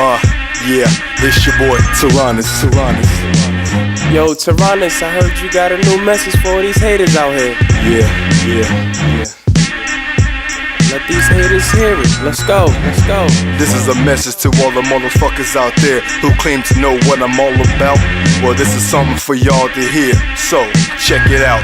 Yeah, it's your boy, Tyrannus. Yo, Tyrannus, I heard you got a new message for all these haters out here. Yeah. Let these haters hear it. Let's go. This is a message to all the motherfuckers out there who claim to know what I'm all about. Well, this is something for y'all to hear, so check it out,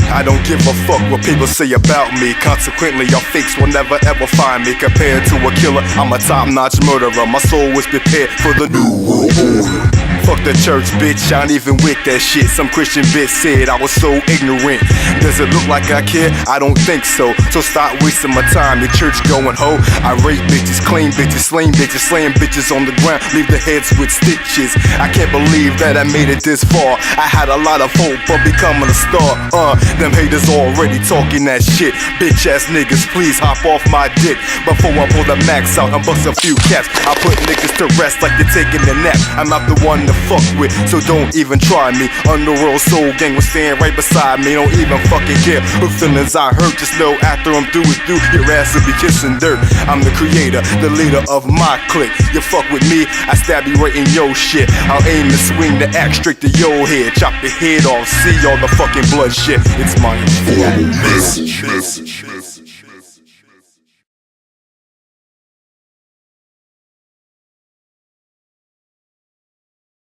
I don't give a fuck what people say about me. Consequently, your fakes will never ever find me. Compared to a killer, I'm a top-notch murderer. My soul was prepared for the new world order. Fuck the church, bitch, I ain't even with that shit. Some Christian bitch said I was so ignorant. Does it look like I care? I don't think so. So stop wasting my time, you church going hoe. I rape bitches, claim bitches, slain bitches, slaying bitches on the ground, leave their heads with stitches. I can't believe that I made it this far. I had a lot of hope of becoming a star. Them haters already talking that shit. Bitch ass niggas, please hop off my dick before I pull the max out and bust a few caps. I put niggas to rest like they're taking a nap. I'm not the one to fuck with, so don't even try me. Underworld Soul Gang was staying right beside me. Don't even fucking care what feelings I hurt. Just know after I'm through with you, your ass will be kissing dirt. I'm the creator, the leader of my clique. You fuck with me, I stab you right in your shit. I'll aim and swing the axe straight to your head. Chop your head off, see all the fucking blood shit. It's my informal message.